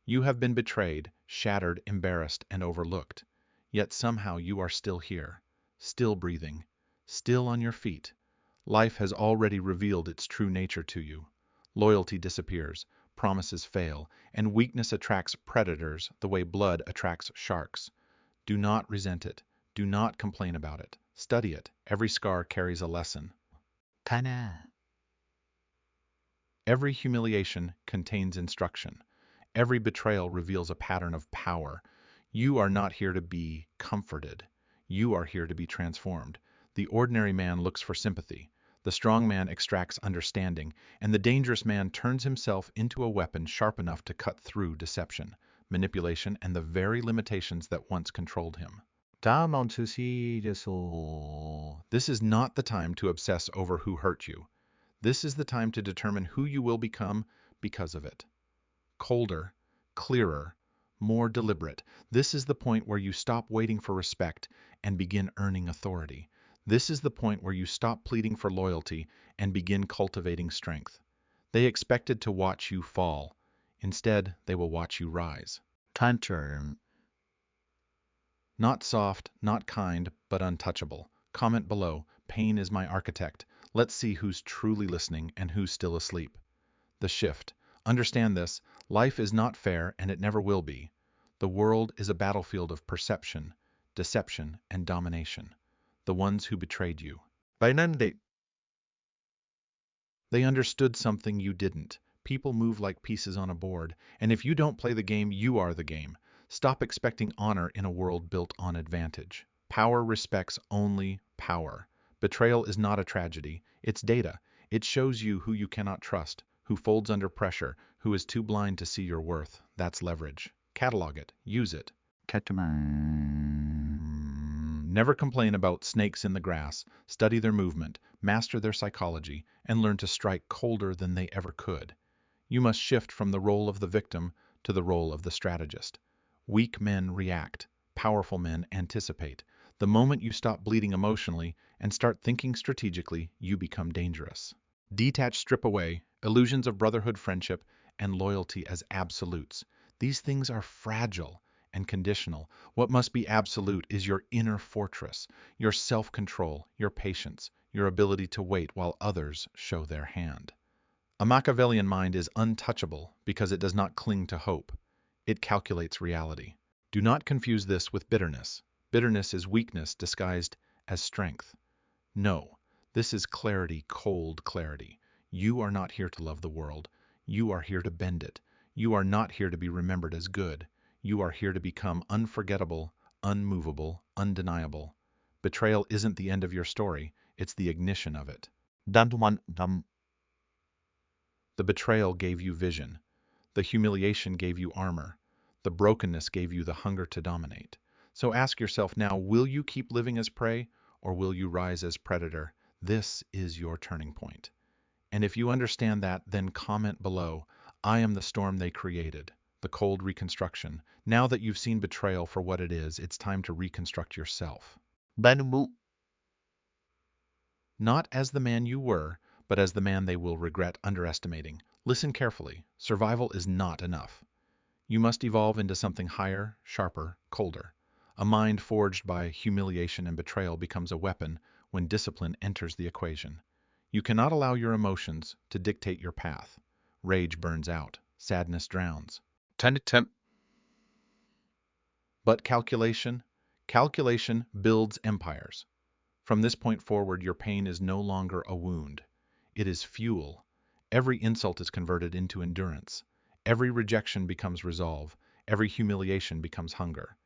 You have been betrayed, shattered, embarrassed, and overlooked. Yet somehow you are still here, still breathing, still on your feet. Life has already revealed its true nature to you. Loyalty disappears, promises fail, and weakness attracts predators the way blood attracts sharks. Do not resent it. Do not complain about it. Study it. Every scar carries a lesson. Kana. Every humiliation contains instruction. Every betrayal reveals a pattern of power. You are not here to be comforted. You are here to be transformed. The ordinary man looks for sympathy. The strong man extracts understanding, and the dangerous man turns himself into a weapon sharp enough to cut through deception, manipulation, and the very limitations that once controlled him. 다음 Untouchable. This is not the time to obsess over who hurt you. This is the time to determine who you will become because of it. Colder, clearer, more deliberate. This is the point where you stop waiting for respect and begin earning authority. This is the point where you stop pleading for loyalty and begin cultivating strength. They expected to watch you fall. Instead, they will watch you rise. Tantum. Not soft, not kind, but untouchable. Comment below. Pain is my architect. Let's see who's truly listening and who's still asleep. The shift. Understand this. Life is not fair and it never will be. The world is a battlefield of perception, deception, and domination. The ones who betrayed you. Bainande. They understood something you didn't. People move like pieces on a board, and if you don't play the game, you are the game. Stop expecting honor in a world built on advantage. Power respects only power. Betrayal is not a tragedy, it's data. It shows you who you cannot trust, who folds under pressure, who is too blind to see your worth. That's leverage. Catalog it. Use it. Ketman. Never complain about snakes in the grass. Study their movement, master their psychology, and learn to strike colder than they ever could. You must shift from the role of the victim to the role of the strategist. Weak men react. Powerful men anticipate. The moment you stop bleeding emotionally and start thinking strategically, you become dangerous. Detach, strip away illusions of brotherhood, friendship, and loyalty as absolutes. These things are fragile and conditional. What must be absolute is your inner fortress, your self-control, your patience, your ability to wait while others show their hand. A Machiavellian mind is untouchable because it does not cling to hope. It calculates reality. Do not confuse this with bitterness. Bitterness is weakness disguised as strength. No, this is clarity, cold clarity. You are not here to love the world. You are here to bend it. You are not here to be remembered as good. You are here to become unforgettable, unmovable, undeniable. Betrayal isn't the end of your story, it's the ignition of it. Dantuman dam. The betrayal gave you vision. The humiliation gave you armor. The brokenness gave you the hunger to dominate. So ask yourself now, will you keep living as prey or will you rise as predator? This is your turning point. And if you understand that, then comment below. I am the storm they created. The cold reconstruction. Now that you've seen betrayal for what it is, it's time to reconstruct yourself. Banumu. Not as the man you were, but as the man they will regret underestimating. Listen carefully. Survival is not enough. You must evolve into something higher, sharper, colder. A mind forged by humiliation and betrayal becomes a weapon when discipline enters the equation. You cannot allow your emotions to dictate your path. Rage burns out. Sadness drowns. Tanitem. But calculation builds empires. From this point forward, your pain is no longer a wound. It is fuel. Every insult is converted into endurance. Every rejection becomes resolve. Every humiliation becomes hunger.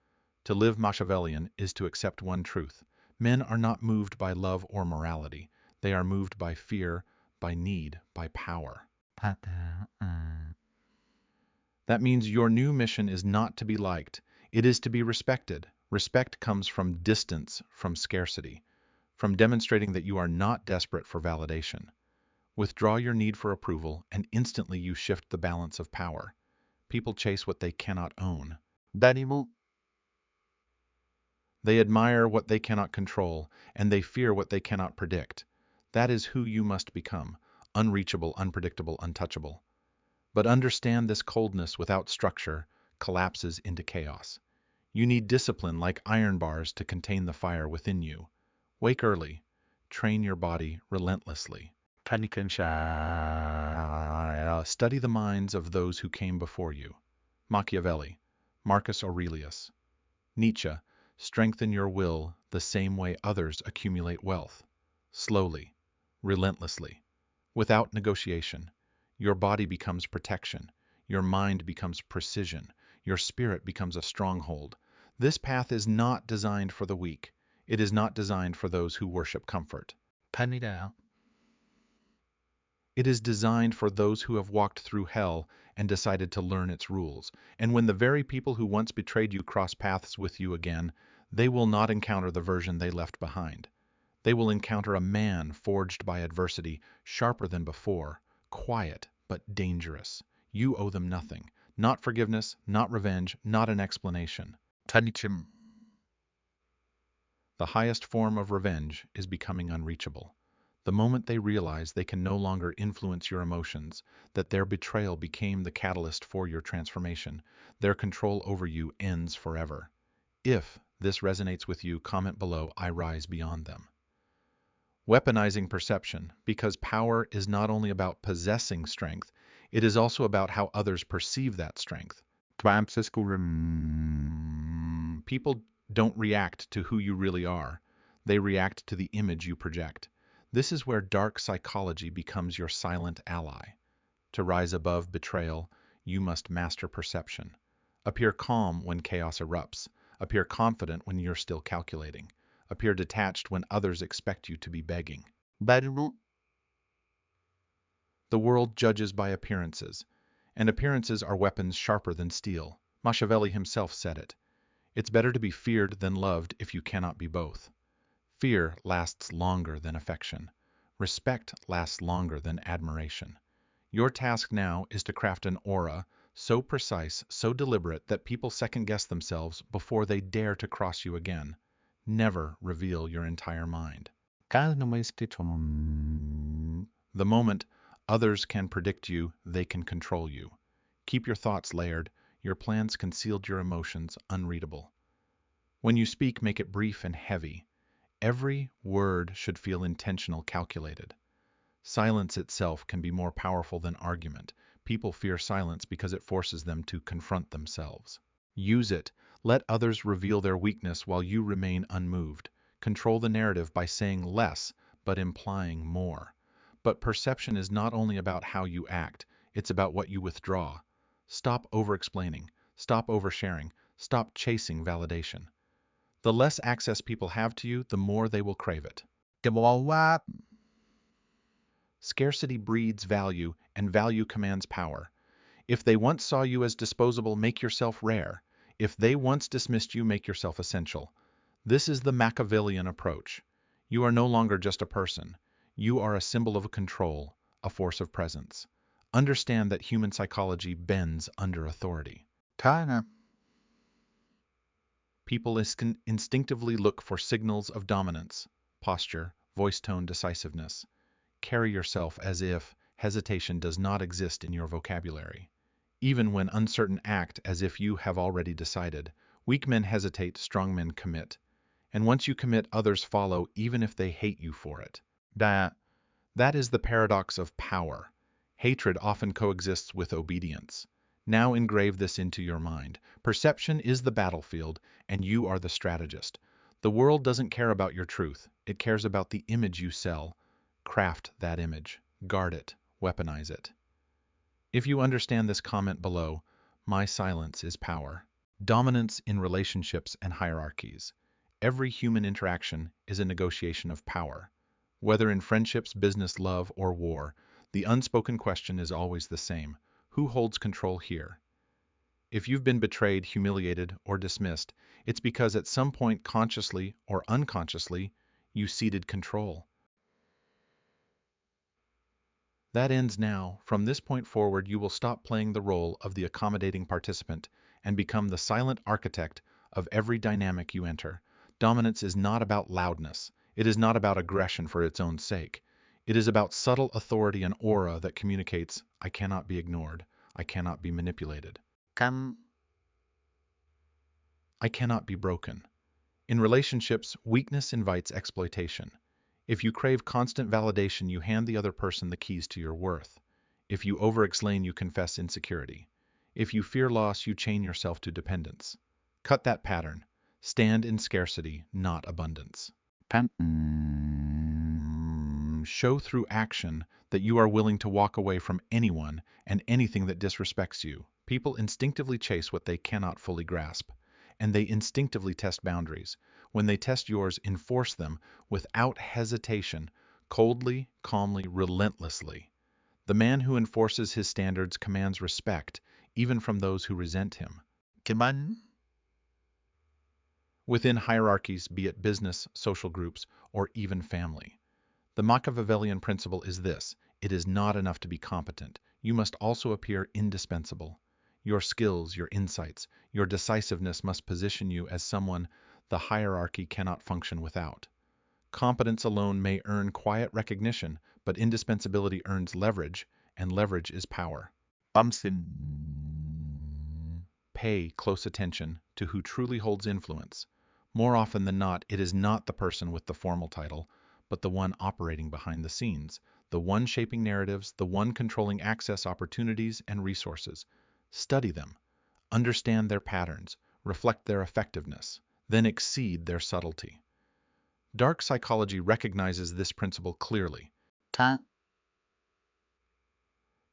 To live Machiavellian is to accept one truth. Men are not moved by love or morality. They are moved by fear, by need, by power. That means your new mission is not to be liked. It is to be respected. Respect comes from distance, from scarcity, from demonstrating that you are not desperate for validation. Withdraw your need for approval, and instantly you shift the balance of power. People chase what they cannot own. Danimu. They admire what they cannot control, and they fear what they cannot predict. That is who you must become. Unreachable, unpredictable, untouchable. But understand this coldness without structure collapses into chaos. You need discipline like iron bars to contain the fire within you. Wake early. Train your body relentlessly. Study the minds of those who came before you. Machiavelli, Marcus Aurelius. Nietzsche, strengthen your will the same way others accumulate wealth. Slowly, relentlessly, without negotiation. Your body becomes protection. Your mind becomes precision. Your spirit becomes a stronghold. This path is not designed for the weak. It is not designed for those who worship comfort. It is designed for those who have walked through hell and decided to learn its rules. And when the very people who once betrayed you cross paths with you again, they will not encounter the version they left behind. They will encounter a man forged by adversity, sharper than before, quiet but dangerous. You owe them nothing. Not forgiveness, not revenge, not an explanation. The highest form of revenge is becoming unreachable. The moment they realize they can no longer influence your emotions, that their betrayal became the catalyst for your transformation, their control over you ends forever. If this resonates with you, comment below, I rise beyond them. Weaponizing perception, because power is not only about possessing strength, it is also about how others perceive that strength. People don't react to who you really are. They react to the image you project. This is where dark psychology becomes your silent ally. To rise above betrayal, you must master perception. Appear calm when chaos erupts. Appear confident when you're still calculating. Appear detached when others expect you to be begging. The world judges by appearances, and appearances are weapons sharper than steel. Machiavelli himself said it. It's better to be feared than loved if you cannot be both. Fear lasts longer than affection. Respect lasts longer than admiration. Your task now is to craft an aura so precise, so deliberate that people second-guess themselves before they dare to cross you again. Never reveal your entire mind. The moment others can predict you, they can control you. Keep your thoughts layered, your plans concealed, your emotions unreadable. When you speak, make it brief and heavy. Every word should feel intentional, calculated. Silence itself can be more powerful than argument. People fear silence because it forces them to confront themselves. Use it. Let others reveal their weakness while you remain unmoved. Control the narrative by saying less, but implying more. But perception is not only about how you act, it's about what you withdraw. Stop over-explaining. Stop oversharing. Stop chasing validation. The less access people have to you, the more they will crave it. Scarcity breeds value, and value commands power. If they once saw you as disposable, make yourself rare. If they once dismissed you, make yourself essential. This is the Machiavellian approach. You are no longer just a person. You are a symbol of control, a force of presence. Understand that human psychology bends under authority. People instinctively look for signals of dominance, posture, voice tone, decisiveness. Carry yourself as if hesitation does not exist in your vocabulary. Even when uncertain, act as if you have already decided. Weak men hesitate, strong men commit. And once you commit, others follow, even if they hate you for it. That is the paradox of power. Hatred often coexists with obedience. Now engrave this into your mind. Perception is the battlefield, and you are the strategist. The world doesn't care about your truth. It cares about the image you sell. Craft that image. Guard it. Weaponize it. If you understand this, comment below. My silence is power. Dominance in relationships and hierarchies. Every human interaction is a negotiation of power. Whether in friendships, business, love, or war, the unspoken question is always the same. Who holds control here? If you've been betrayed, humiliated, or dismissed, it's because at some point, consciously or unconsciously, you ceded control. That ends now. From this point forward, you will stop playing the role of the accommodating participant and become the silent architect of every dynamic you enter. Dominance is not about loudness. It is not about aggression for its own sake. It is about subtle authority and aura that communicates, I cannot be ignored. I cannot be manipulated. Can. I cannot be broken. In relationships, weakness invites exploitation. If you crave constant validation, you hand the other person the keys to your worth. If you over-explain, you confess insecurity. If you fear loss, you chain yourself to dependence. Cut that pattern. Stand in scarcity, not abundance. Can. Show through action that you are willing to walk away from anyone and anything that disrespects you. People instinctively chase what they cannot fully grasp, and they instinctively test boundaries. When they test yours, enforce them without hesitation, coldly, calmly, relentlessly. The man who enforces his standards commands respect, even from those who resent him. Kiman. Within hierarchies, be it business, social groups, or even family. The Machiavellian principle is this: it is not enough to be competent. You must also appear indispensable. Your skills, your insights, your decisiveness must position you as someone the hierarchy cannot function without. Competence alone may earn quiet recognition, but indispensability earns leverage, and leverage is power. Bumsin. Pay close attention to who truly holds influence. More often than not, it is not the person with the formal title, but the one operating behind the scenes, the one shaping narratives, the one controlling access, opportunities, and resources. Study them, understand their patterns, reflect their effectiveness, then exceed their subtlety. Dark psychology recognizes this principle clearly. Ta.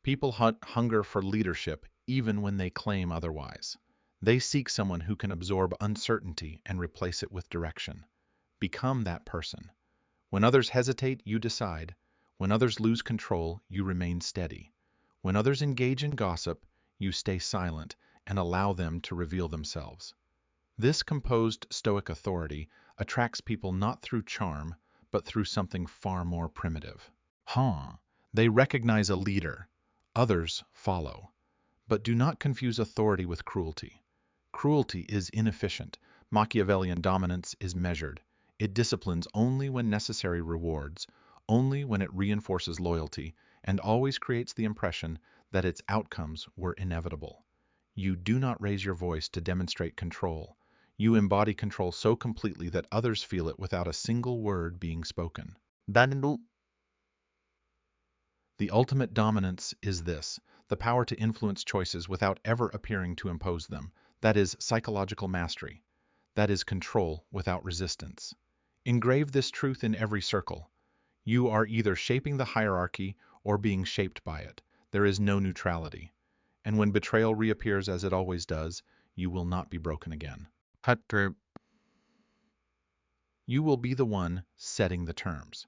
People hunger for leadership even when they claim otherwise. They seek someone who can absorb uncertainty and replace it with direction. Become that person. When others hesitate, you decide. When others lose control, you remain steady. When others engage in gossip, you stay silent and allow them to reveal themselves. This composed Stoic authority attracts people not through charm, but through something far more primitive. They recognize a leader. Others follow. But do not confuse authority with cruelty. Cruelty is inefficient. Machiavellian dominance is measured. It disciplines only when necessary rewards, only when it reinforces loyalty, and always creates the impression that its outcomes were inevitable. You do not raise your voice to demonstrate control. You embody control so completely that others feel it without a single word being spoken. Danlu. The ultimate dominance is this: the power to influence choices without ever appearing to impose them. That is psychological mastery. That is control without resistance. Engrave this truth in every circle. You are either shaping the hierarchy or being shaped by it. There is no neutrality. And when betrayal reappears, as it always does, you will not be broken again. Hatre. You will be the one setting the terms.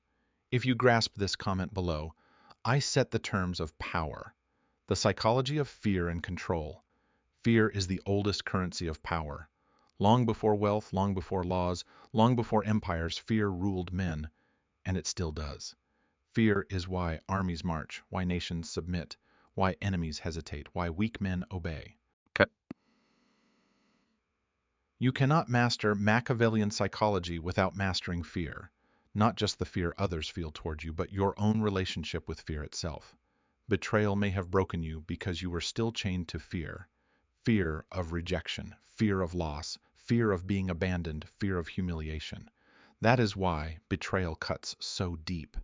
If you grasp this comment below, I set the terms of power, the psychology of fear and control. Fear is the oldest currency of power. Long before wealth, long before laws, long before empires, fear ruled men, and it still does. Fear is why armies march, why nations submit, why enemies hesitate, why weak men obey. Cut. You cannot master Machiavellian psychology without mastering fear. Not just the fear others feel toward you, but your own relationship with fear itself. Betrayal may have broken you because you were still chained to fear. Fear of rejection, fear of loss, fear of being abandoned, fear of humiliation. That is why betrayal cuts so deep.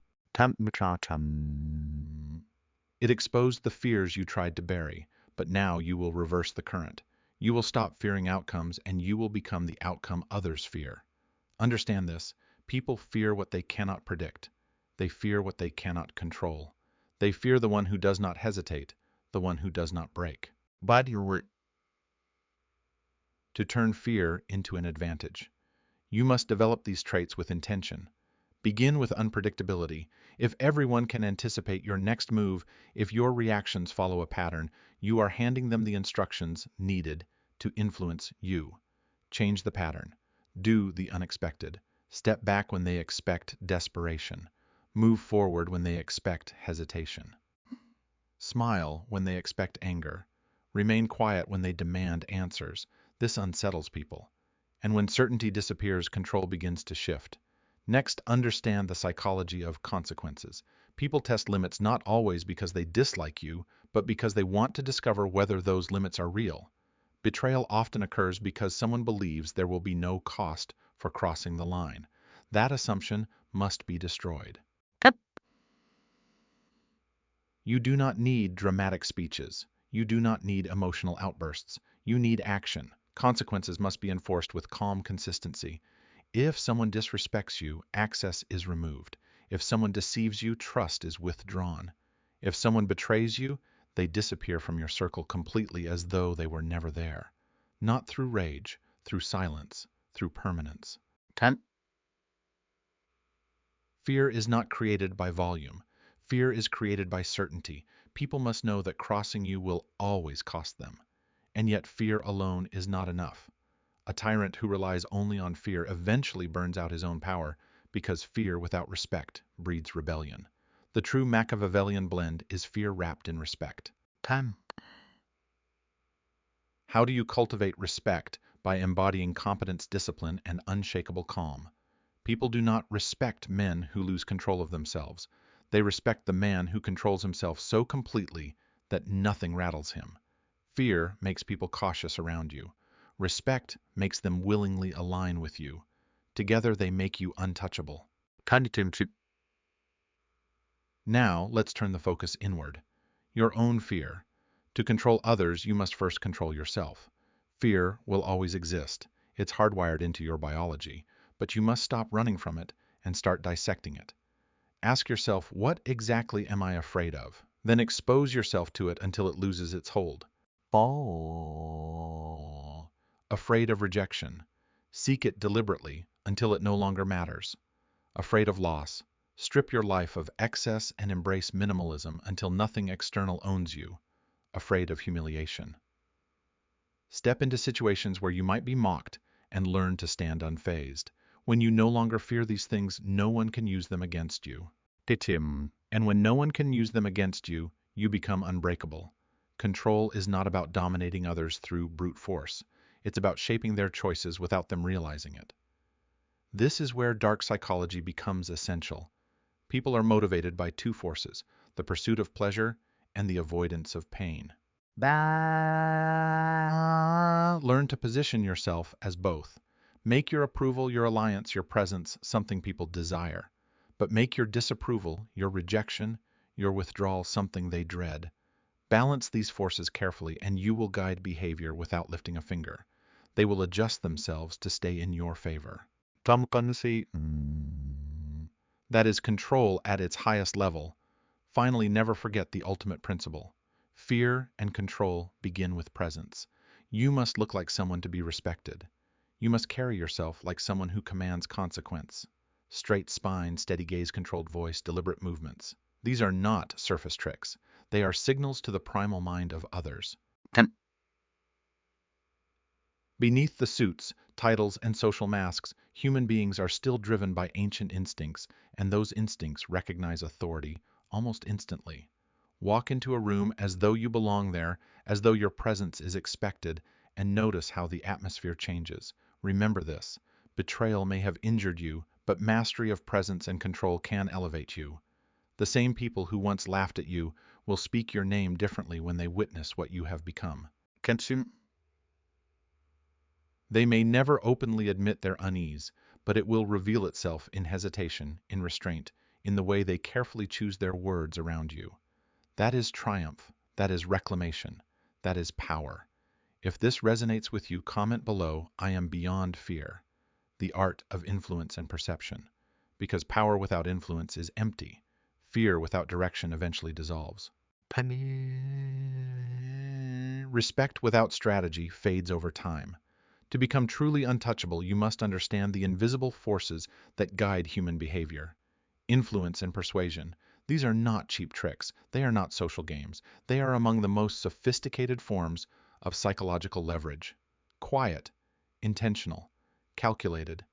It exposed the fears you tried to bury, but now you will reverse the current. You will stop fearing outcomes, and you will become the outcome others fear. Understand this: people fear what they cannot predict. They fear what they cannot control. They fear the one who does not hesitate, the one who does not break. Body work. To turn fear into an advantage, you must develop these traits with intention. Begin with unpredictability. If everyone can anticipate your next move, if your reactions follow a pattern, you are handing them the instructions needed to influence you. Change the pattern. Do the unexpected. Step back when they expect desperation. Move forward when they expect hesitation. Smile when they expect anger. Remain quiet when they demand answers. This unsettles people. And when certainty disappears, control begins to shift. Next, understand the psychology of consequences. People test limits not always because they dislike you, but because they want to discover whether those limits are real. Betrayal often occurs because someone believes there will be no cost for crossing the line. That assumption must be destroyed. Cut. You do not need dramatic speeches. You do not need emotional outbursts. You need action. Consequences must be enforced with calm consistency. If someone disrespects you, access is removed. If someone deceives you, trust is withdrawn. If someone betrays you, they disappear from your circle completely as though they were never there. Not through rage, through silence, through permanence. Tan. Fear is not created by volume. Fear is created by certainty. People must know that crossing you will always cost them. And yet fear alone is not enough. A tyrant who relies only on fear eventually burns out his own power because fear without respect breeds rebellion. The true Machiavellian blend is fear wrapped in respect. Tan. How do you cultivate respect? By embodying competence, discipline, and unshakable calm. People do not respect men who lose control of themselves. They respect the man who controls himself so completely that nothing rattles him. Fear makes people cautious around you. Respect makes them willingly align with you. Together they make you untouchable. Tan이템집. Now let's turn the focus inward. Your own fear. To control others, you must first control yourself. Fear will always exist. It's hardwired into your biology, but you must stop running from it and start dissecting it. Ask yourself, what exactly am I afraid of? Then expose yourself to it until it loses its hold. Ball. Afraid of rejection. Seek it deliberately until it no longer matters. Afraid of loss. Strip your life of excess and embrace minimalism until nothing external owns you. Afraid of humiliation. Step into situations where you might be mocked and learn to stand unfazed. When you no longer fear these things, no one can use them against you. Titim. And when no one can use them against you, you become unbreakable. Control is not about dominating others through brute force. It's about shaping their choices without them realizing it. This is where dark psychology becomes essential. People are motivated by two forces, the pursuit of pleasure and the avoidance of pain. Learn to position yourself as both. Make your approval, your alliance, your presence something people desire. But make your disapproval, your rejection, your withdrawal something they dread. Balance these forces carefully and you will guide behavior without lifting a finger. They will adjust themselves to stay in your favor. 잠깐씩. That is control at its highest level. Finally, never forget the ultimate principle. Fear and control begin with presence. You must look like someone to be respected. You must carry yourself like someone who commands consequence. Straight spine, steady gaze, controlled voice, deliberate movements. These are not surface tricks. They are signals to the primal mind of others. Tan. Beneath the suits, titles, and social masks, human beings are still driven by ancient instincts, and those instincts recognize authority almost instantly. Walk into a room as though you belong there, as though your presence is expected, and notice how the atmosphere changes. Remember this. Betrayal may have injured you, but mastery of presence and control can elevate you. The same people who once laughed at you will speak your name differently when they witness what you have become. 캔침. They may never openly admit their unease, but it will reveal itself in hesitation, in restraint, in the way they carefully choose their words around you. That is triumph. That is reclamation. That is power. If this resonates with you, comment below, I am beyond fear. The art of influence and perception. Because power without influence is empty. Fear without direction eventually dissolves. 파니. Respect without strategy fades over time. To become truly untouchable, you must understand the invisible forces that guide human behavior. Influence and persuasion. These are not cheap tricks. They are not social games. They are among the most sophisticated forms of psychological leverage. Quiet, intentional, calculated.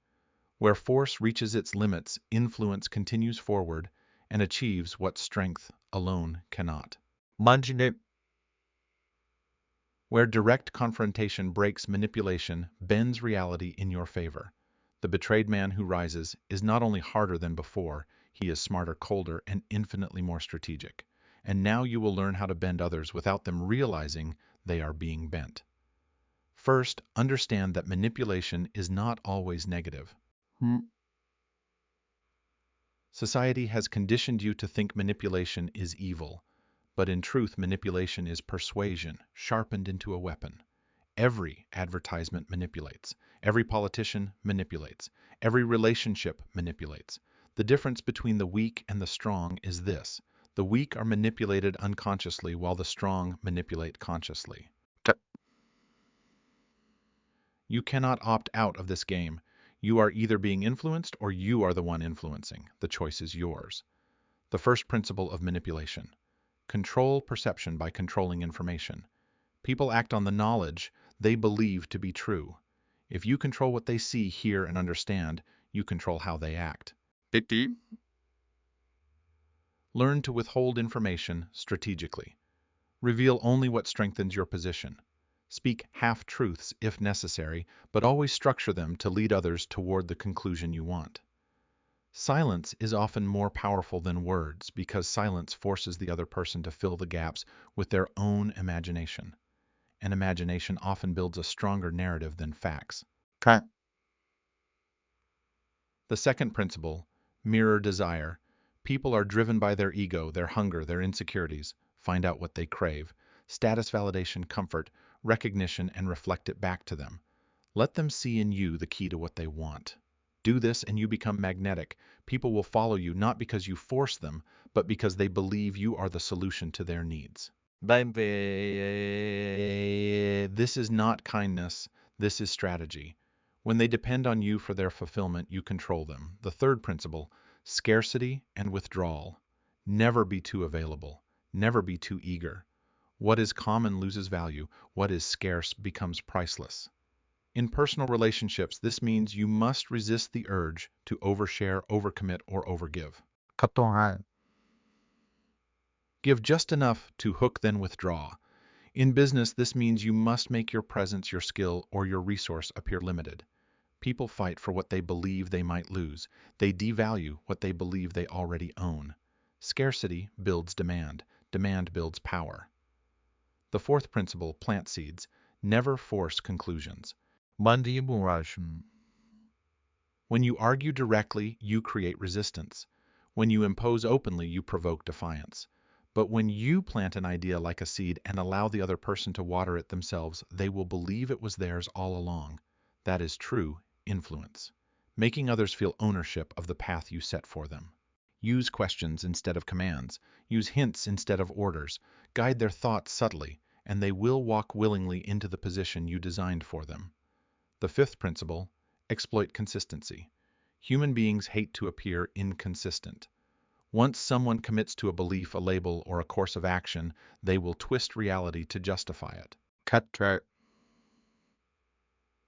Where force reaches its limits, influence continues forward and achieves what strength alone cannot. 만지네. Where direct confrontation breaks manipulation, bends reality in your favor. The betrayed man who rises is not only harder than before, he is smarter, colder, and infinitely more strategic. and now you will learn how to bend others without them realizing they are being bent. First, understand that manipulation is not always negative. Society has conditioned you to think manipulation is evil, but in truth, manipulation is persuasion, sharpened into a weapon. Every advertisement manipulates. Every politician manipulates. Every relationship manipulates. The difference between the weak and the strong is this. The weak are manipulated unconsciously while the strong manipulate consciously. You cannot opt out of this game. You are either being influenced or you are the one influencing. The choice is yours. The first principle of manipulation. Control perception by controlling information. People act on the knowledge they believe to be true. If you control what they see, hear, and understand, you control how they act. Learn to withhold information strategically. Reveal only what strengthens your position. Speak half-truths if necessary, but always structure them to lead others toward the conclusion you want. Silence is often more powerful than words because silence forces the other person to fill the gaps with their own imagination. And imagination often builds a stronger narrative than facts. The second principle, mirror desire. People are driven by their ego, their hunger, their insecurities. Find out what they crave. Status validation, comfort, recognition, and reflect it back to them. Let them see in you the key to what they want. Do this and you become magnetic. People will follow you not because you force them, but because they believe you are the solution to their needs. This is not kindness, this is strategy. When they depend on you for their fulfillment, you control them. The third principle, scarcity and withdrawal. Never be too available. Never be too eager. What is common loses value. What is scarce becomes priceless. In personal relationships, this means you must resist the urge to overshare, overcommit, or overgive. Give just enough to hook, then withdraw. In business, this means you must make your presence, your skill, or your resource appear limited. People fight for what they believe they might lose. They devalue what they believe they already own. Scarcity builds demand. Demand builds power. The fourth principle, plant seeds. Never force conclusions. When you argue directly, you create resistance. When you impose openly, you provoke defiance. But when you plant an idea like a seed and allow the other person to water it themselves, they will believe it was theirs all along. That is true influence. Making others feel ownership of the path you set for them. Use questions instead of commands. Use hints instead of orders. Guide their thoughts subtly, and they will walk willingly into the position you designed for them. The fifth principle, exploit consistency. Human beings hate to appear inconsistent. Once someone commits to a belief, a label, or a course of action, they will twist reality to justify it.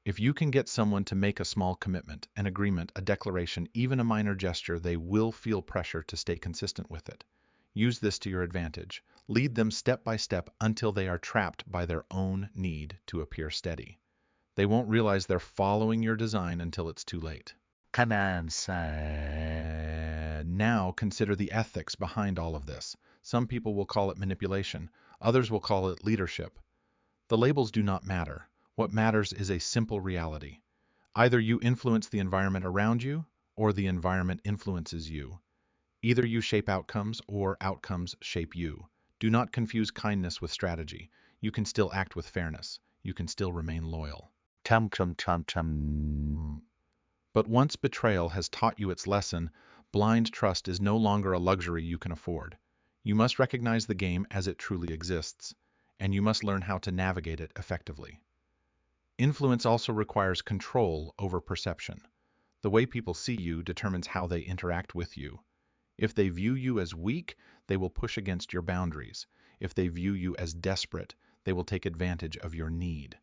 If you can get someone to make a small commitment, an agreement, a declaration, even a minor gesture, they will feel pressure to stay consistent with it. Use this to your advantage. Lead them step by step until they are trapped by their own need to appear steady. They won't realize they're following your design until it's too late. Now consider the ethics behind all of this. Some people will call it manipulation. Others will call it leadership. The labels do not matter. What matters is a simple reality. Either you influence the environment around you, or the environment influences you. Either you shape outcomes, or outcomes shape you. Do not confuse kindness with strategy. You can still act with fairness. You can still remain loyal. But once betrayal has taught you its lesson, blind trust is no longer a luxury you can afford. You must recognize the game as it truly exists, and you must learn how to navigate it effectively. Influence also requires control over perception. The way people see you determines how they interact with you. If they view you as weak, they will push against your boundaries. If they view you as desperate, they will take advantage of your need.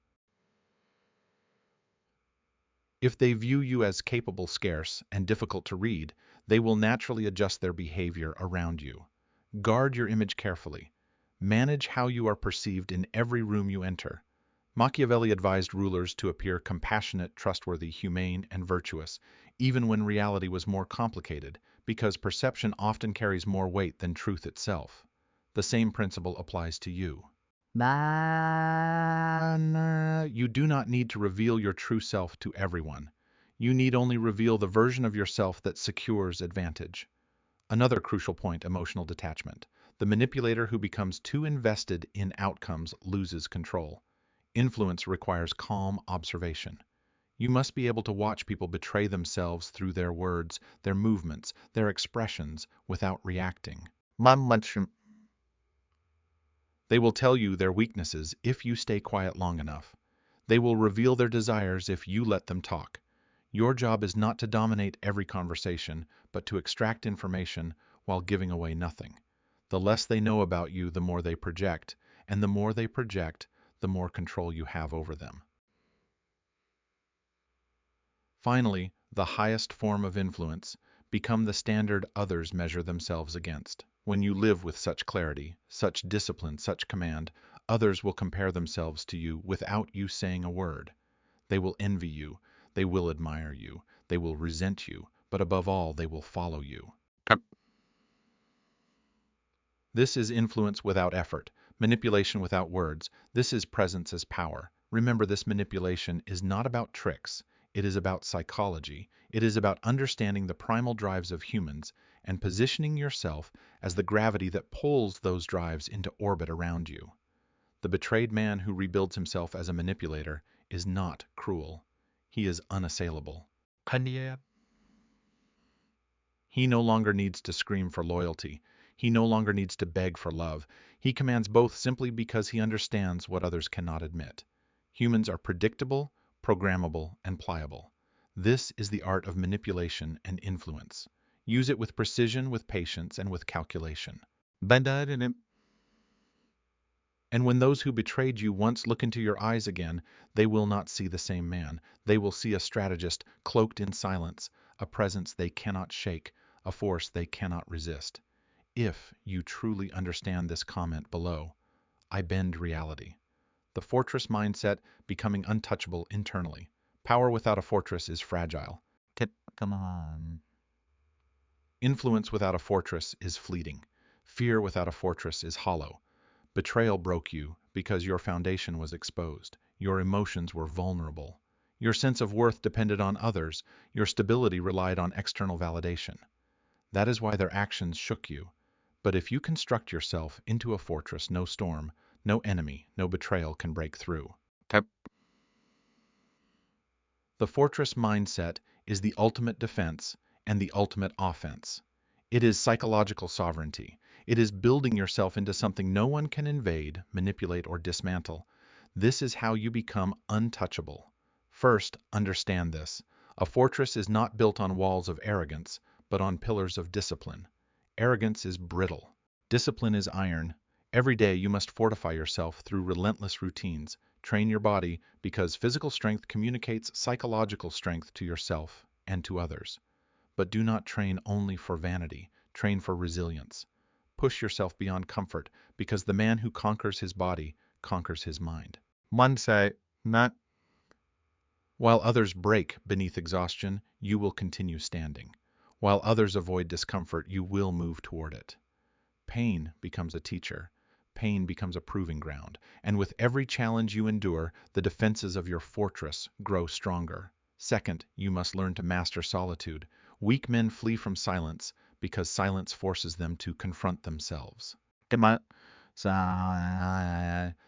If they view you as capable, scarce, and difficult to read, they will naturally adjust their behavior around you. Guard your image carefully. Manage how you are perceived in every room you enter. Machiavelli advised rulers to appear compassionate, trustworthy, humane, and virtuous, even when reality was more complicated, because perception often carries more weight than truth itself. The same principle applies to you. You do not need to reveal your true self to everyone. You need only reveal the version of yourself that secures advantage. Another crucial point: emotional detachment. The manipulator who becomes too invested in outcomes loses control. Influence requires calm observation. You must be able to watch people betray themselves through their words, their movements, their expressions, without reacting. 만만큼 They will tell you their weaknesses if you stay quiet long enough. They will reveal their desires if you let them talk. Your job is not to dominate every conversation, but to extract information while giving away nothing. The less they know about you, the more they project, and the more they project, the more control you have over them. Finally, the highest form of influence: become the standard others measure themselves against. When you live with such clarity, such discipline, such command, others will compare themselves to you without you saying a word. They will envy you, they will admire you, they will resent you, but above all, they will follow you. This is influence without effort, manipulation without words. This is presence as power. Remember, this manipulation is not about tricks. It is about psychology. It is about understanding the primal drives of humans and positioning yourself as the gravity that pulls those drives into orbit around you. The betrayed man who rebuilds himself as a manipulator is not cruel. He is unassailable. 관리해야 He no longer needs to scream for loyalty. He no longer needs to beg for love. He commands both simply because he understands what others cannot admit. Humans are predictable, programmable, and pliable. This is the art of manipulation and influence. Use it with precision, with patience, and with calculation. 만나는 And when those who betrayed you once look into your eyes again, they will not see the same man. They will see a strategist cloaked in silence, a presence they cannot shake, a force they cannot resist. If you truly understand this comment below, I bend reality. The fortress mindset: becoming untouchable internally. Power without a fortress is fragile. come on. Influence without a fortress is fleeting. Fear without a fortress is hollow. Betrayal broke you because your foundation was exposed. Your emotions were vulnerable. Your sense of worth depended on others. Your stability relied on external validation. That is why their actions shook you. But if you construct yourself into a fortress, no storm, no enemy, no betrayal can break through. 탭 The fortress mindset is the ultimate defense and the ultimate offense. It is psychological sovereignty. It is building yourself into something no one can invade, manipulate, or dismantle. This is how you become untouchable. First, understand this. A fortress is not built on walls of arrogance, but on pillars of discipline. Arrogance is brittle. Discipline is iron. Every day you must fortify yourself through relentless routines. Train your body, because physical strength communicates psychological strength to yourself and to others. But do not train only for vanity. Train for resilience. Push yourself beyond comfort, because the man who conquers his body conquers his mind. 만세 not While others break beneath exhaustion, you will continue standing. While others avoid discomfort, you will move toward it. Pain becomes a teacher. Pain becomes a proving ground. And with every challenge you endure, the defenses of your fortress grow stronger. Second, you must learn to master solitude. Weak men flee from silence because silence forces them to confront themselves. 때만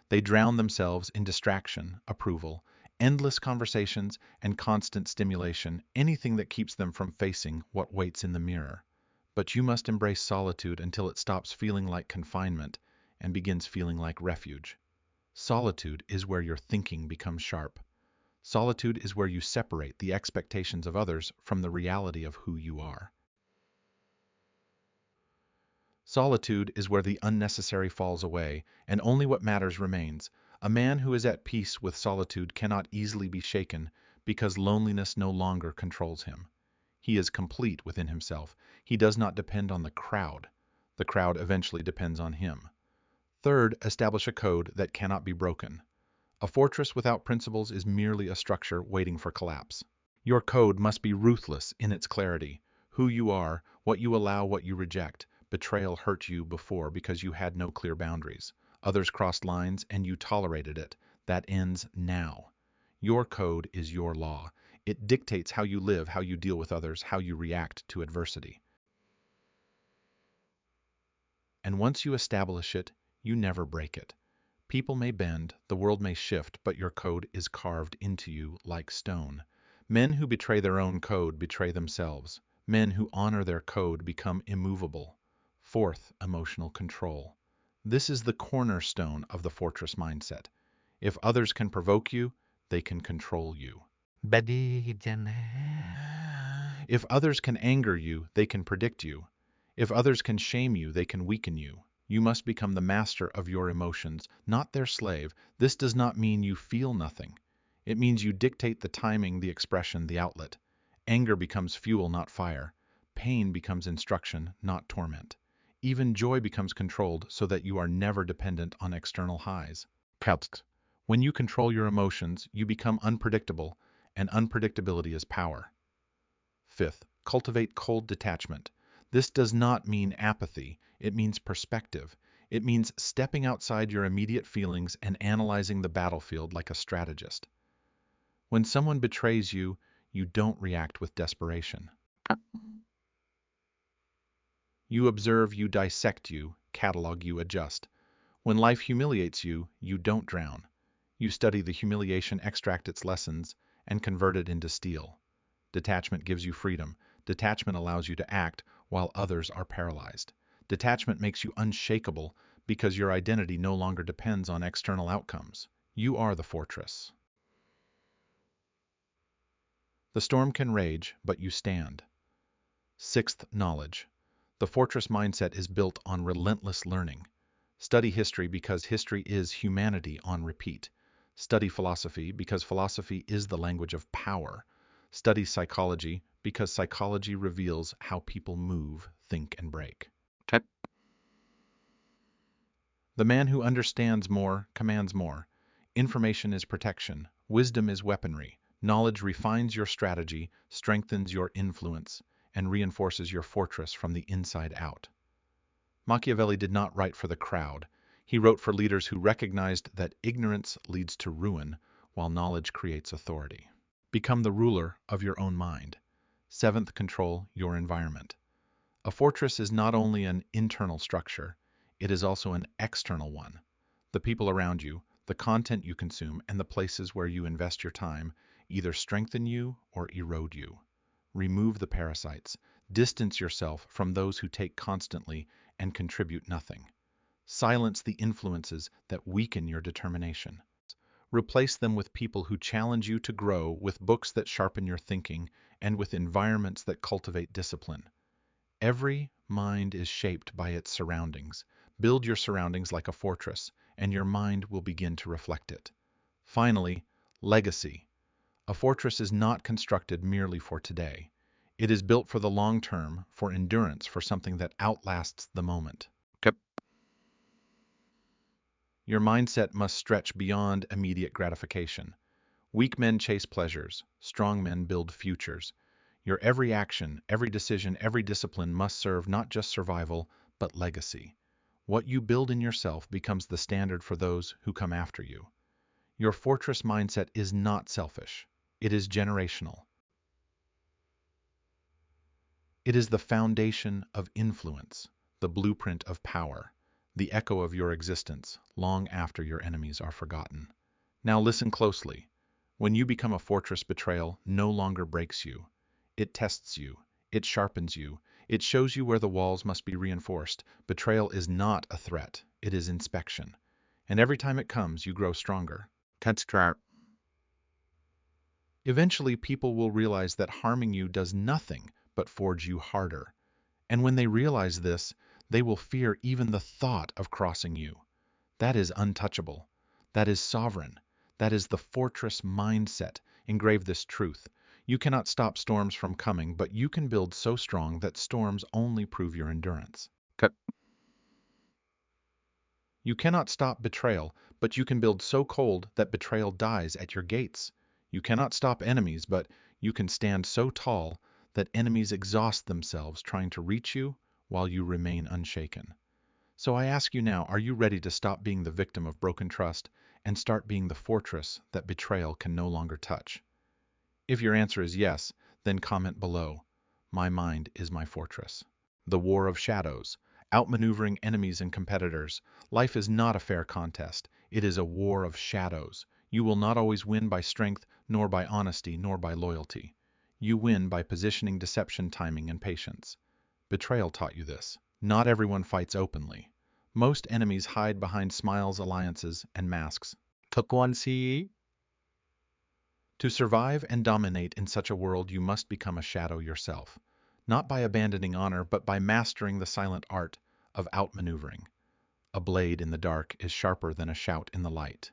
They drown themselves in distraction, approval, endless conversations, and constant stimulation, anything that keeps them from facing what waits in the mirror. But you must embrace solitude until it stops feeling like confinement and begins feeling like refuge. Solitude is where your thinking becomes sharp. Solitude is where you separate the expectations of others from the reality of who you are. Solitude is where the unnecessary falls away, and only what matters remains. A man who is at peace with solitude cannot easily be shaken, because loneliness no longer controls him. He is complete within himself. He does not depend on the crowd. The crowd eventually depends on him. Third, establish a code that cannot be broken. A fortress without principles is merely a structure waiting for collapse. Your code must be ruthless in its clarity. Who you are, what you allow, what you reject. Betrayal hurt you before because you had no clear boundaries. Others crossed lines and you tolerated it. That ends now. Your code is your law. It dictates how you live, how you deal with others, how you react to adversity. And once you establish it, you never break it. People may bend, the world may shift, but your code is carved into you like stone. Men who betray their own code betray themselves. Men who honor their code become immovable. Fourth, emotional control. This is the cornerstone of the fortress mindset. If others can provoke you, they can control you. If others can anger you, they can predict you. If others can shame you, they can weaken you. You must become the master of your emotions, not their slave. This does not mean you feel nothing. It means you dictate the timing, the expression, the outlet. Anger becomes fuel, not fire. Pain becomes instruction, not torment. Even joy becomes controlled so that you are never dependent on external highs. When you control your emotions, you become unpredictable, and unpredictability is power. Fifth, cultivate cold detachment. This does not mean apathy, it means perspective. It means stepping outside your immediate feelings and analyzing the battlefield like a strategist. When someone betrays you, you don't react with desperation. You observe, you dissect, you catalog, you adjust. When life humiliates you, you don't drown. You study the humiliation, extract its lessons, and convert it into steel. Detachment gives you freedom. Detachment allows you to act while others are paralyzed. Detachment makes you unshakable because your identity no longer depends on external outcomes. You are the fortress. The storm can rage, but you stand. Sixth, knowledge. The fortress mindset is built on relentless learning. Study history because history is humanity on repeat. Study philosophy because philosophy is the language of power. Study psychology because psychology reveals how people move, think, and break. The man who understands more commands more. Information is protection. Wisdom is weaponry. Knowledge refines your strategy, strengthens your influence, and reinforces your fortress from the inside out. Machiavelli did not write for the crowd. He wrote for leaders who recognized that ignorance leads to ruin, while knowledge creates authority. Become the ruler of your own mind. Seventh, control your environment. A fortress is not only an internal structure, it is also an external one. The people around you, the content you consume, and the places where you invest your time either strengthen you or erode you. Remove the parasites. Distance yourself from those who take constantly and contribute nothing. Silence the influences that weaken your determination. Replace them with people who challenge you to grow, with books that sharpen your thinking, and with environments that cultivate discipline. Every mind is shaped by its surroundings. Build your surroundings like a fortress, and your mind will begin to reflect it. Finally, legacy. A fortress is not constructed merely for today. It is built for the long term, for endurance, for something that outlasts the moment. Your mindset must stretch beyond immediate gratification. Weak men chase pleasures. Strong men build futures. Your every action, every decision, every discipline must serve not just survival, but legacy. What you build in yourself becomes the standard for those who come after you. Your fortress mindset is not selfish. It is generational. It is the foundation of influence, the blueprint of power, the echo of your existence long after your enemies are forgotten. Now listen closely. When you become a fortress, betrayal no longer breaks you. It tests you. It sharpens you. It shows you where the walls must be reinforced. Betrayal is not a threat. It is inspection. And every time it comes, you grow stronger. Eventually, people will realize that harming you does nothing but forge you harder. And when they realize this, they will fear even the thought of crossing you. That is untouchable. That is sovereign. That is the fortress mindset. Engrave this truth. You cannot stop storms from coming, but you can build so strong that storms only prove your endurance. You cannot stop betrayal, but you can build so cold that betrayal dies at your gates. You cannot stop enemies, but you can stand so tall that enemies exhaust themselves trying to reach you while you remain unshaken. So I ask you now, are you ready to stop being the victim of broken trust and start being the fortress that betrayal can no longer touch? If your answer is yes, then comment below. My mind is my fortress. The war of shadows, outmaneuvering enemies and competitors. Life is not a fair contest. It is a war of shadows. You will not always win by strength, nor by honesty, nor by loyalty. You win by positioning, deception, timing, and patience. Betrayal taught you this. Not everyone fights openly. Most enemies hide behind smiles, alliances, and masks. Tukwansi. To survive and dominate in such a world, you must become a shadow yourself, not by abandoning honor, but by mastering the silent art of outmaneuvering. A blade in the dark is sharper than a shout in the light.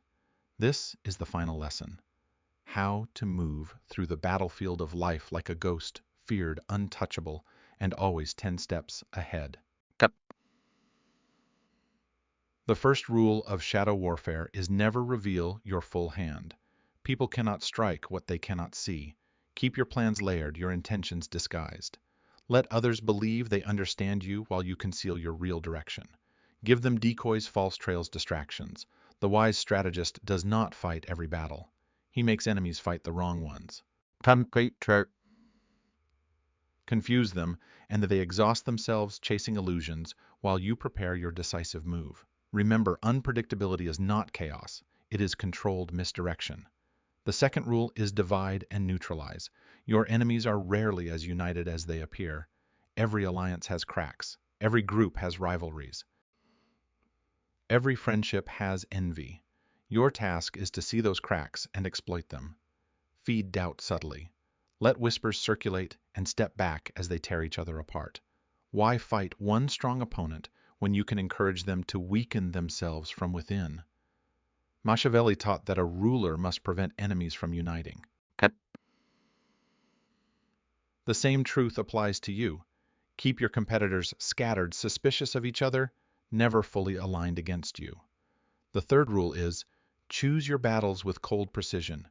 This is the final lesson. How to move through the battlefield of life like a ghost, feared, untouchable, and always 10 steps ahead. Cut. The first rule of shadow warfare is never reveal your full hand. People cannot strike what they cannot see. Keep your plans layered, your intentions disguised. Let others believe they understand you while you conceal your real direction. Give them decoys, false trails, distractions. The wise strategist does not fight every battle. He makes enemies fight the wrong ones. Concrete church. Confuse them, and they exhaust themselves chasing illusions while you prepare your decisive move. Remember, unpredictability is not chaos. It is controlled misdirection. The second rule is divide and neutralize. Your enemies are rarely as united as they appear. Every alliance has cracks. Every group has rivalries. Every friendship has envy. Your task is to see those cracks and exploit them. Feed doubt subtly. Let whispers circulate and step back as they tear each other apart. Why fight one strong opponent when you can encourage them to weaken themselves from within? Machiavelli taught that a ruler must prevent enemies from uniting. Cut. The same truth applies to you. Keep your competitors scattered, suspicious of each other, never fully aligned against you. The third rule is, choose your battles with cold precision.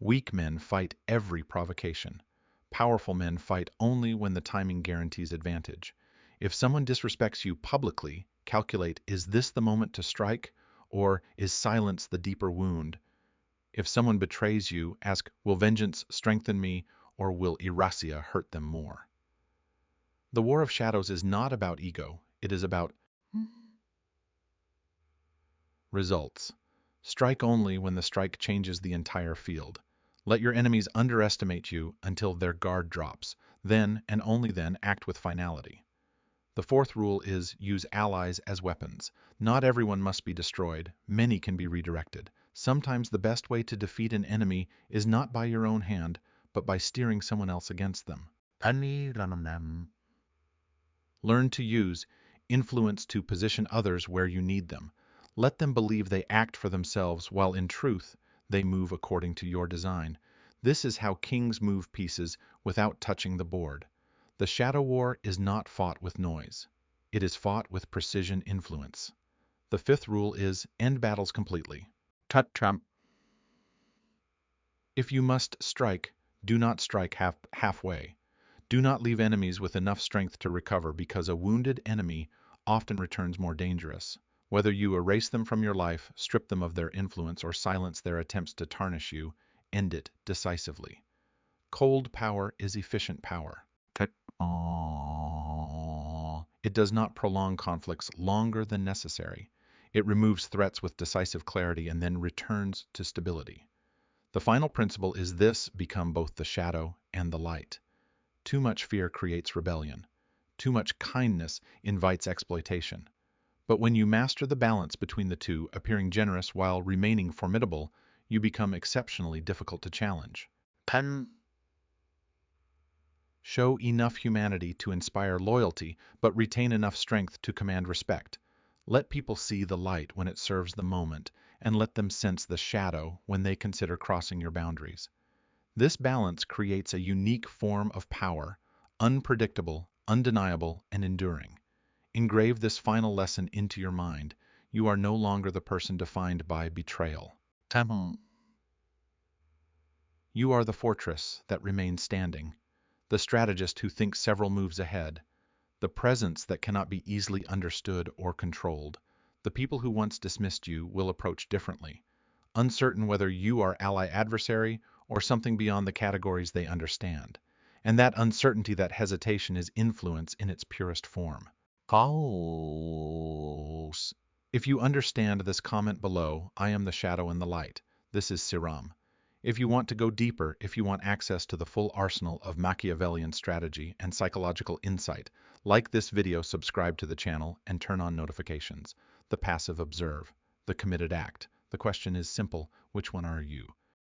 Weak men fight every provocation. Powerful men fight only when the timing guarantees advantage. If someone disrespects you publicly, calculate, is this the moment to strike, or is silence the deeper wound? If someone betrays you, ask, will vengeance strengthen me, or will irascia hurt them more? The war of shadows is not about ego. It is about results. Strike only when the strike changes the entire field. Let your enemies underestimate you until their guard drops. Then, and only then, act with finality. The fourth rule is use allies as weapons. Not everyone must be destroyed. Many can be redirected. Sometimes the best way to defeat an enemy is not by your own hand, but by steering someone else against them. Learn to use influence to position others where you need them. Let them believe they act for themselves while in truth they move according to your design. This is how kings move pieces without touching the board. The shadow war is not fought with noise. It is fought with precision influence. The fifth rule is end battles completely. Cut Trump. If you must strike, do not strike halfway. Do not leave enemies with enough strength to recover, because a wounded enemy often returns more dangerous. Whether you erase them from your life, strip them of their influence, or silence their attempts to tarnish you, end it decisively. Cold power is efficient power. Cut. It does not prolong conflicts longer than necessary. It removes threats with decisive clarity and then returns to stability. The final principle is this: become both the shadow and the light. Too much fear creates rebellion. Too much kindness invites exploitation. But when you master the balance between the two, appearing generous while remaining formidable, you become exceptionally difficult to challenge. Pen. Show enough humanity to inspire loyalty, but retain enough strength to command respect. Let people see the light when it serves the moment, and let them sense the shadow when they consider crossing your boundaries. This balance creates a unique form of power, unpredictable, undeniable, and enduring. Engrave this final lesson into your mind. You are no longer the person defined by betrayal. Tamil. You are the fortress that remains standing, the strategist who thinks several moves ahead, the presence that cannot be easily understood or controlled. The people who once dismissed you will approach differently, uncertain whether you are ally-adversary or something beyond the categories they understand. And that uncertainty, that hesitation, is influence in its purest form. Calls. If you understand this, comment below. I am the shadow and the light. This is Siram. If you want to go deeper, if you want access to the full arsenal of Machiavellian strategy and psychological insight, like this video, subscribe to the channel, and turn on notifications. The passive observe, the committed act. The question is simple: which one are you?